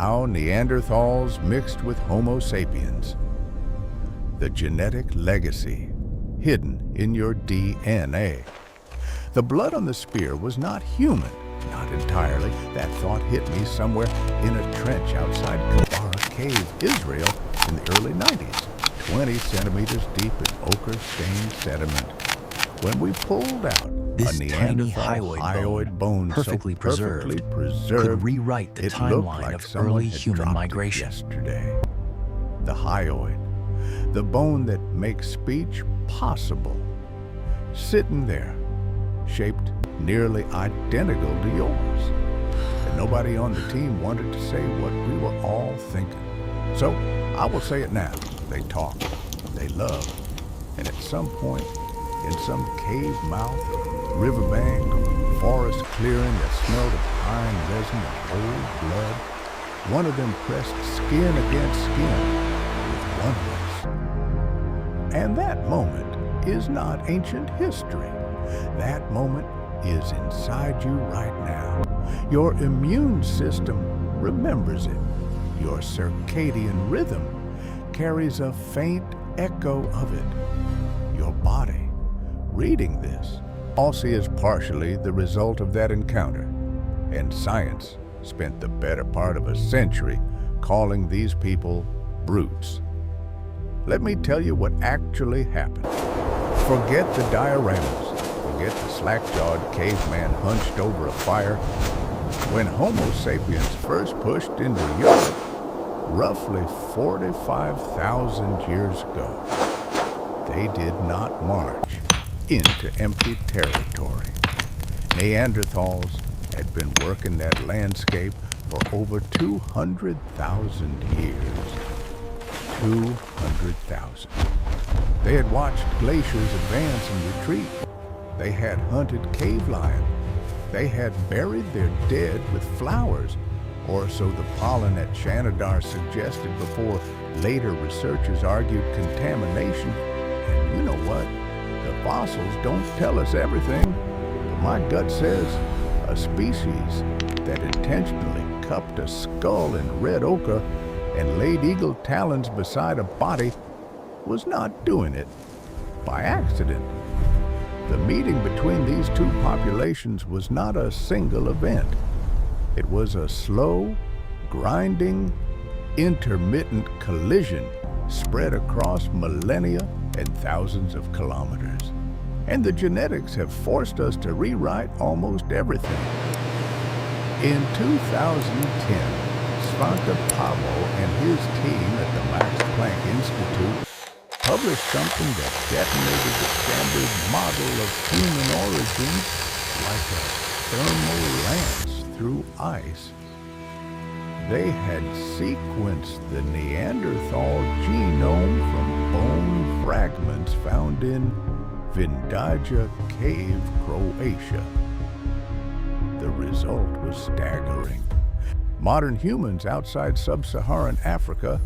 how Neanderthals mixed with Homo sapiens. The genetic legacy hidden in your DNA. The blood on the spear was not human, not entirely. That thought hit me somewhere in a trench outside Kabara Cave, Israel, in the early 90s, 20 centimeters deep in ochre-stained sediment. When we pulled out this a Neanderthal hyoid bone perfectly so preserved, could rewrite the timeline like of early human dropped it migration. Yesterday. The hyoid, the bone that makes speech possible, sitting there, shaped nearly identical to yours. And nobody on the team wanted to say what we were all thinking. So I will say it now. They talk, they love, and at some point, in some cave mouth, riverbank, or forest clearing that smelled of pine resin and old blood, one of them pressed skin against skin with oneness. And that moment is not ancient history. That moment is inside you right now. Your immune system remembers it. Your circadian rhythm carries a faint echo of it. Your body, reading this, also is partially the result of that encounter. And science spent the better part of a century calling these people brutes. Let me tell you what actually happened. Forget the dioramas. Forget the slack-jawed caveman hunched over a fire. When Homo sapiens first pushed into Europe, roughly 45,000 years ago, they did not march into empty territory. Neanderthals had been working that landscape for over 200,000 years. 200,000. They had watched glaciers advance and retreat. They had hunted cave lion. They had buried their dead with flowers, or so the pollen at Shanidar suggested before later researchers argued contamination. And you know what? The fossils don't tell us everything, but my gut says a species that intentionally cupped a skull in red ochre and laid eagle talons beside a body was not doing it by accident. The meeting between these two populations was not a single event. It was a slow, grinding, intermittent collision spread across millennia and thousands of kilometers. And the genetics have forced us to rewrite almost everything. In 2010, Svante Pääbo and his team at the Max Planck Institute published something that detonated the standard model of human origins like a thermal lance through ice. They had sequenced the Neanderthal genome from bone fragments found in Vindaja Cave, Croatia. The result was staggering. Modern humans outside sub-Saharan Africa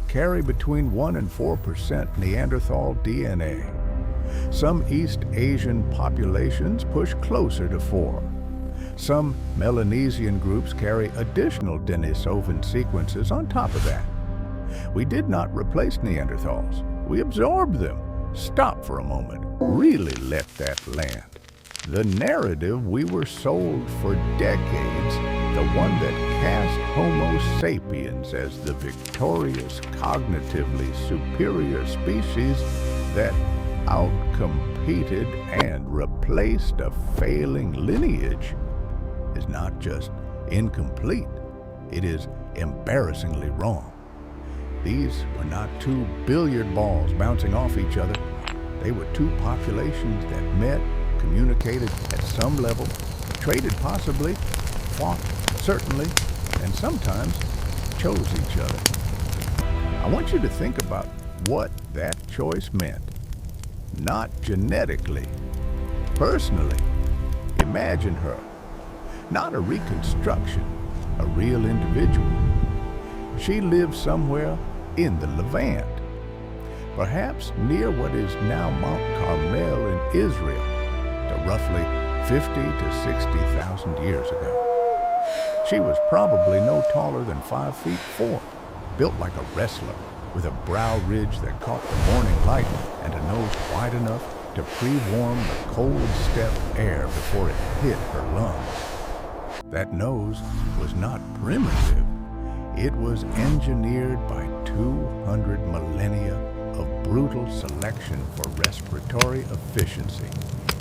carry between 1% and 4% Neanderthal DNA. Some East Asian populations push closer to 4%. Some Melanesian groups carry additional Denisovan sequences on top of that. We did not replace Neanderthals. We absorbed them. Stop for a moment. Really let that land. The narrative we were sold for decades, the one that cast Homo sapiens as the victorious, cognitively superior species that outcompeted and replaced a failing lineage, is not just incomplete, it is embarrassingly wrong. These were not two billiard balls bouncing off each other. They were two populations that met, communicated at some level, traded possibly, fought certainly, and sometimes chose each other. I want you to think about what that choice meant. Not genetically, personally. Imagine her. Not a reconstruction, a real individual. She lived somewhere in the Levant, perhaps near what is now Mount Carmel in Israel, to roughly 50 to 60,000 years ago. She was probably no taller than 5'4", built like a wrestler, with a brow ridge that caught the morning light and a nose wide enough to pre-warm the cold steppe air before it hit her lungs. That nose was not primitive. It was engineered by 200 millennia of brutal selection for respiratory efficiency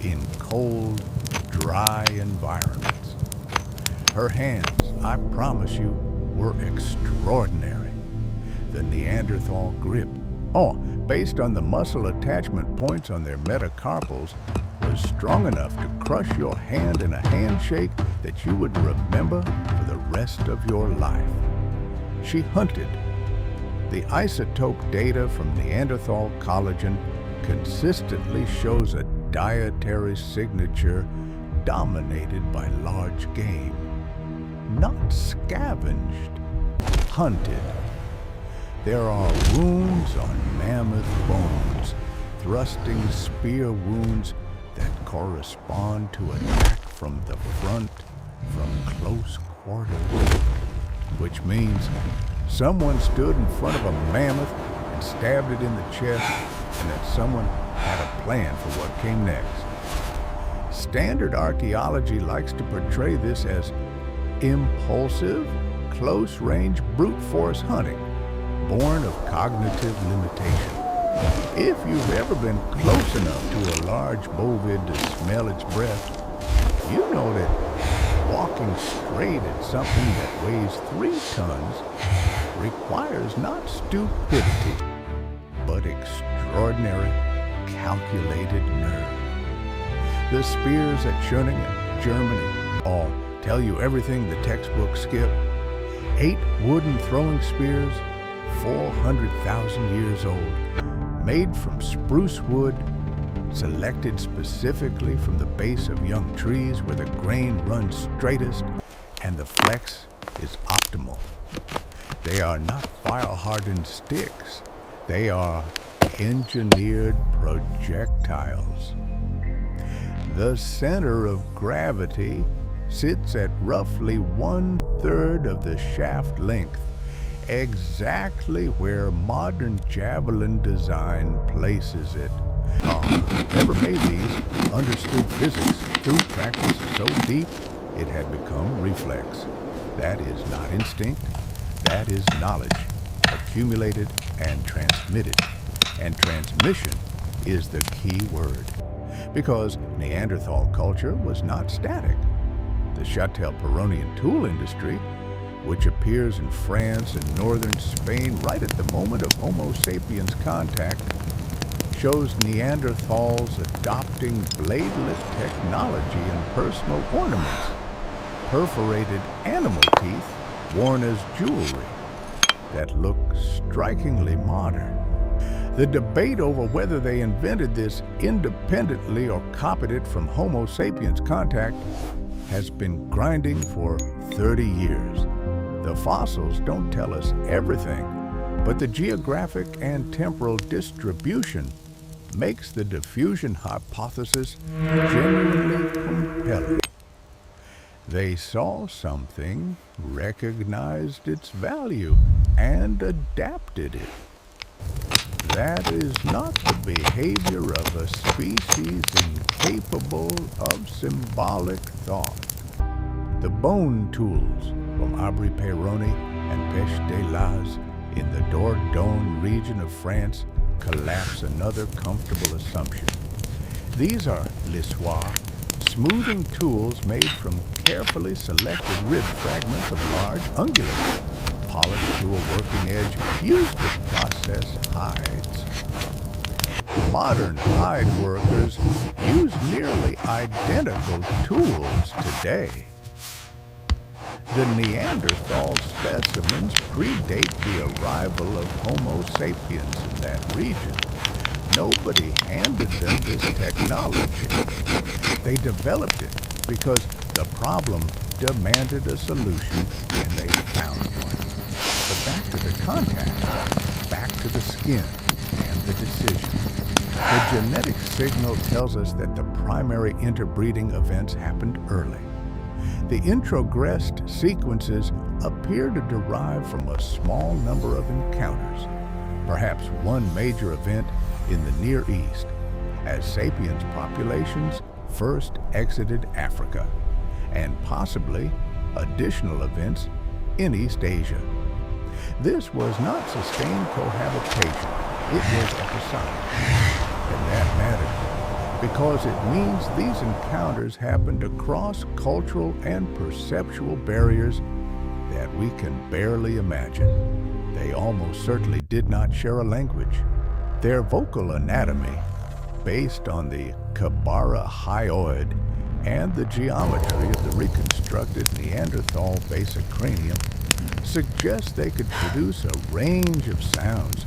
in cold, dry environments. Her hands, I promise you, were extraordinary. The Neanderthal grip, based on the muscle attachment points on their metacarpals, was strong enough to crush your hand in a handshake that you would remember for the rest of your life. She hunted. The isotope data from Neanderthal collagen consistently shows a dietary signature dominated by large game. Not scavenged, hunted. There are wounds on mammoth bones, thrusting spear wounds that correspond to attack from the front, from close quarters. Which means someone stood in front of a mammoth and stabbed it in the chest, and that someone had a plan for what came next. Standard archaeology likes to portray this as impulsive, close-range brute force hunting, born of cognitive limitation. If you've ever been close enough to a large bovid to smell its breath, you know that walking straight at something that weighs 3 tons requires not stupidity, but extraordinary, calculated nerve. The spears at Schöningen, Germany, all tell you everything the textbooks skip. 8 wooden throwing spears, 400,000 years old, made from spruce wood, selected specifically from the base of young trees where the grain runs straightest and the flex is optimal. They are not fire-hardened sticks. They are engineered projectiles. The center of gravity sits at roughly 1/3 of the shaft length, exactly where modern javelin design places it. Whoever made these understood physics through practice so deep it had become reflex. That is not instinct, that is knowledge, accumulated and transmitted. And transmission is the key word, because Neanderthal culture was not static. The Châtel-Perronian tool industry, which appears in France and northern Spain right at the moment of Homo sapiens contact, shows Neanderthals adopting bladeless technology in personal ornaments, perforated animal teeth worn as jewelry that look strikingly modern. The debate over whether they invented this independently or copied it from Homo sapiens contact has been grinding for 30 years. The fossils don't tell us everything, but the geographic and temporal distribution makes the diffusion hypothesis genuinely compelling. They saw something, recognized its value, and adapted it. That is not the behavior of a species incapable of symbolic thought. The bone tools from Aubry-Perroni and Pech des Laz in the Dordogne region of France collapse another comfortable assumption. These are lissoirs, smoothing tools made from carefully selected rib fragments of large ungulates, polished to a working edge used to process hides. Modern hide workers use nearly identical tools today. The Neanderthal specimens predate the arrival of Homo sapiens in that region. Nobody handed them this technology. They developed it because the problem demanded a solution, and they found one. But back to the contact, back to the skin, and the decision. The genetic signal tells us that the primary interbreeding events happened early. The introgressed sequences appear to derive from a small number of encounters, perhaps one major event in the Near East, as sapiens populations first exited Africa, and possibly additional events in East Asia. This was not sustained cohabitation, it was episodic, and that mattered, because it means these encounters happened across cultural and perceptual barriers that we can barely imagine. They almost certainly did not share a language. Their vocal anatomy, based on the Kebara hyoid and the geometry of the reconstructed Neanderthal basic cranium, suggests they could produce a range of sounds,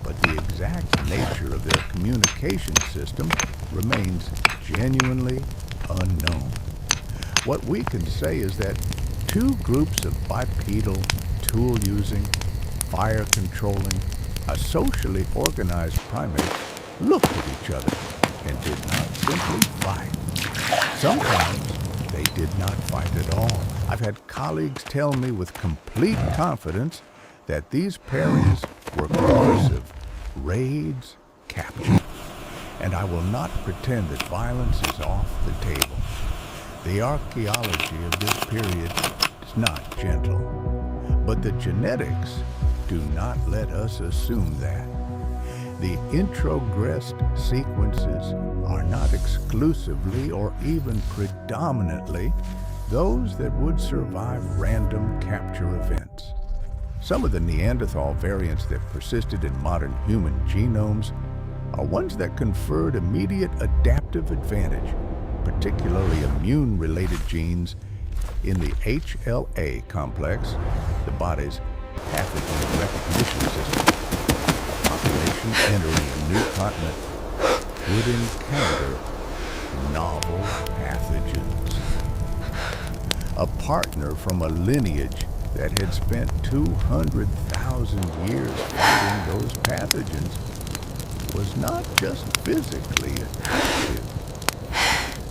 but the exact nature of their communication system remains genuinely unknown. What we can say is that two groups of bipedal, tool-using, fire-controlling, socially organized primates looked at each other and did not simply fight. Sometimes they did not fight at all. I've had colleagues tell me with complete confidence that these pairings were coercive, raids, capture. And I will not pretend that violence is off the table. The archaeology of this period is not gentle, but the genetics do not let us assume that. The introgressed sequences are not exclusively or even predominantly those that would survive random capture events. Some of the Neanderthal variants that persisted in modern human genomes are ones that conferred immediate adaptive advantage, particularly immune-related genes in the HLA complex, the body's pathogen recognition system. Population entering a new continent would encounter novel pathogens. A partner from a lineage that had spent 200,000 years fighting those pathogens was not just physically attractive.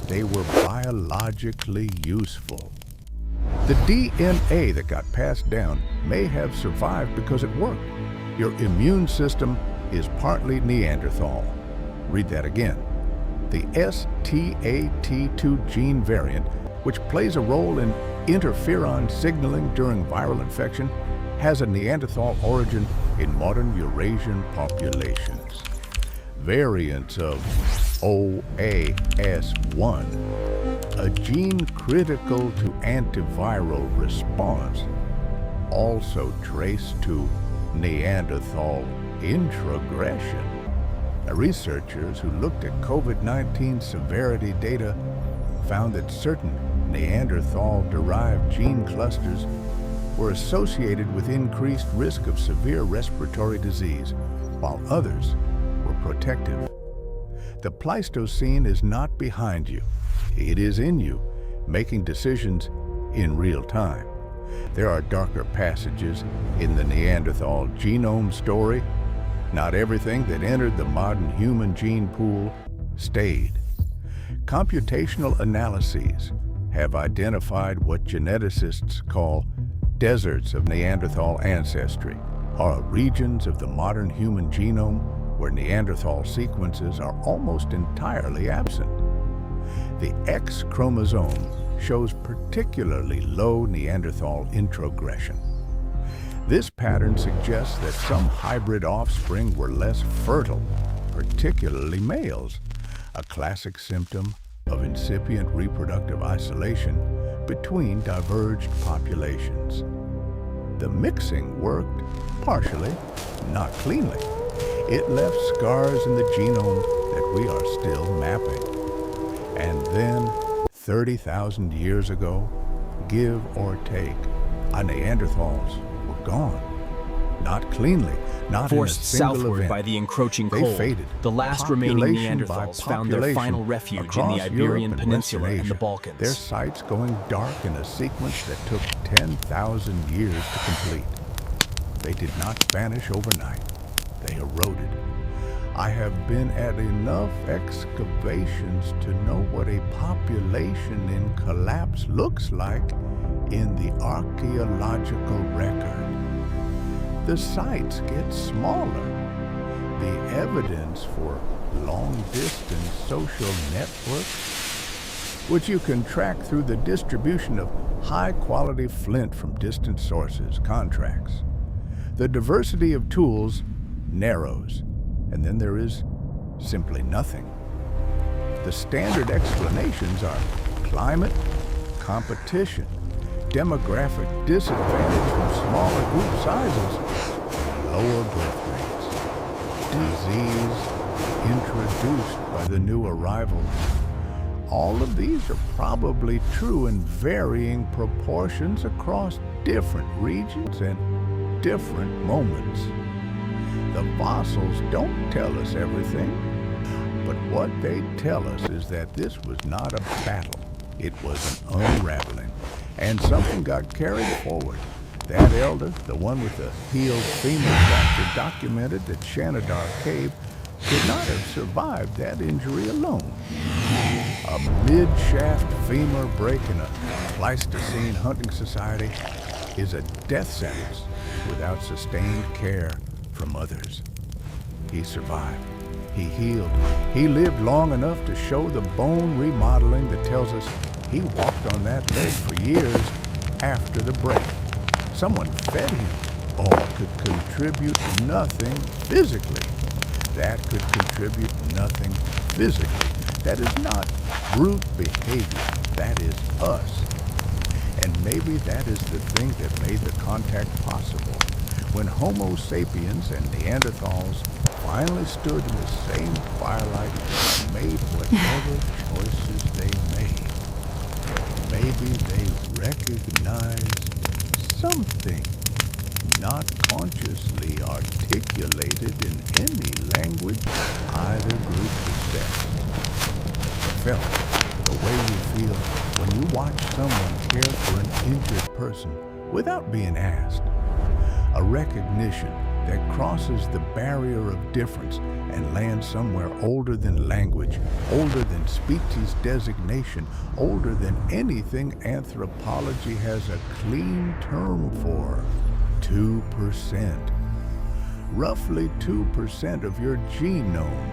They were biologically useful. The DNA that got passed down may have survived because it worked. Your immune system is partly Neanderthal. Read that again. The STAT2 gene variant, which plays a role in interferon signaling during viral infection, has a Neanderthal origin in modern Eurasian populations. Variants of OAS1, a gene critical to antiviral response, also traced to Neanderthal introgression. Researchers who looked at COVID-19 severity data found that certain Neanderthal-derived gene clusters were associated with increased risk of severe respiratory disease, while others were protective. The Pleistocene is not behind you. It is in you, making decisions in real time. There are darker passages in the Neanderthal genome story. Not everything that entered the modern human gene pool stayed. Computational analyses have identified what geneticists call deserts of Neanderthal ancestry, or regions of the modern human genome where Neanderthal sequences are almost entirely absent. The X chromosome shows particularly low Neanderthal introgression. This pattern suggests that some hybrid offspring were less fertile, particularly males, a classic symptom of incipient reproductive isolation between diverged populations. The mixing worked partially, not cleanly. It left scars in the genome that we are still mapping. And then, 30,000 years ago, give or take, our Neanderthals were gone. Not cleanly, not Forced in a single southward event. by the encroaching They cold, faded. the last remaining Population by Neanderthals found their population final refuge in across the Iberian Europe and Peninsula Western and the Asia, Balkans. their sites going dark in a sequence that took 10,000 years to complete. They did not vanish overnight. They eroded. I have been at enough excavations to know what a population in collapse looks like in the archaeological record. The sites get smaller. The evidence for long-distance social networks, which you can track through the distribution of high-quality flint from distant sources, contracts. The diversity of tools narrows, and then there is simply nothing. The standard explanations are climate, competition, demographic disadvantage from smaller group sizes, lower birth rates, disease introduced by the new arrivals. All of these are probably true in varying proportions across different regions and different moments. The fossils don't tell us everything, but what they tell us is that this was not a battle. It was an unraveling, and something got carried forward. That elder, the one with the healed femur fracture, documented that Shanidar Cave could not have survived that injury alone. A mid-shaft femur break in a Pleistocene hunting society is a death sentence without sustained care from others. He survived. He healed. He lived long enough to show the bone remodeling that tells us he walked on that leg for years after the break. Someone fed him or could contribute nothing physically. That could contribute nothing physically. That is not brute behavior. That is us. And maybe that is the thing that made the contact possible. When Homo sapiens and Neanderthals finally stood in the same firelight and made whatever choices they made, maybe they recognized something not consciously articulated in any language either group possessed. Felt the way you feel when you watch someone care for an injured person without being asked. A recognition that crosses the barrier of difference and lands somewhere older than language, older than species designation, older than anything anthropology has a clean term for. 2%. Roughly 2% of your genome.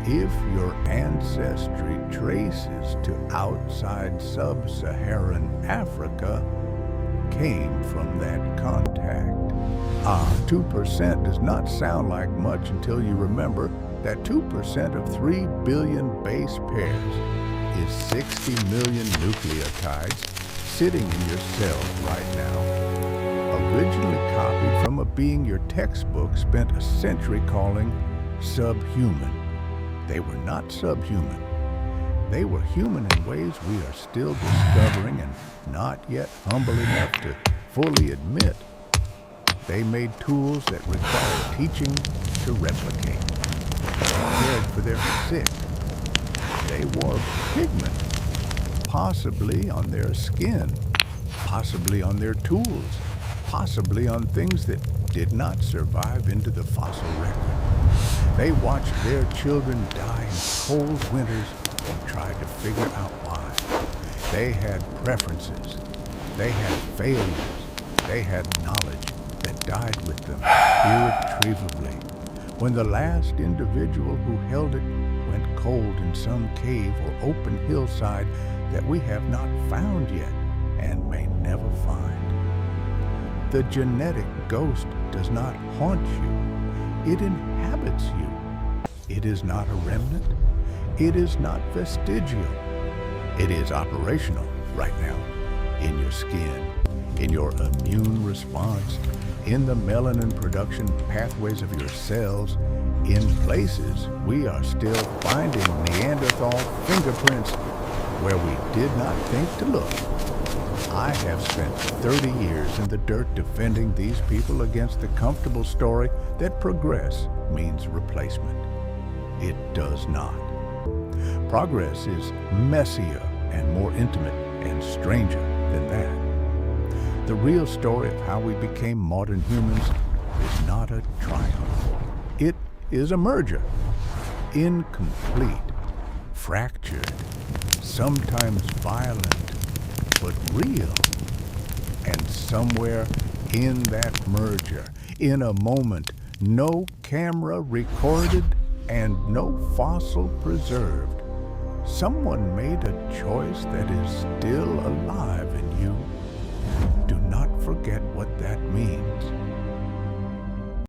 If your ancestry traces to outside sub-Saharan Africa, came from that contact. 2% does not sound like much until you remember that 2% of 3 billion base pairs is 60 million nucleotides sitting in your cells right now. Originally copied from a being your textbook spent a century calling subhuman. They were not subhuman. They were human in ways we are still discovering and not yet humble enough to fully admit. They made tools that require teaching to replicate. They cared for their sick. They wore pigment, possibly on their skin, possibly on their tools, possibly on things that did not survive into the fossil record. They watched their children die in cold winters and tried to figure out why. They had preferences. They had failures. They had knowledge that died with them irretrievably. When the last individual who held it went cold in some cave or open hillside that we have not found yet and may never find. The genetic ghost does not haunt you. It inhabits you. It is not a remnant. It is not vestigial. It is operational right now in your skin, in your immune response, in the melanin production pathways of your cells. In places, we are still finding Neanderthal fingerprints where we did not think to look. I have spent 30 years in the dirt defending these people against the comfortable story that progress means replacement. It does not. Progress is messier and more intimate and stranger than that. The real story of how we became modern humans is not a triumph. It is a merger. incomplete, fractured, sometimes violent, but real. And somewhere in that merger, in a moment no camera recorded and no fossil preserved, someone made a choice that is still alive in you.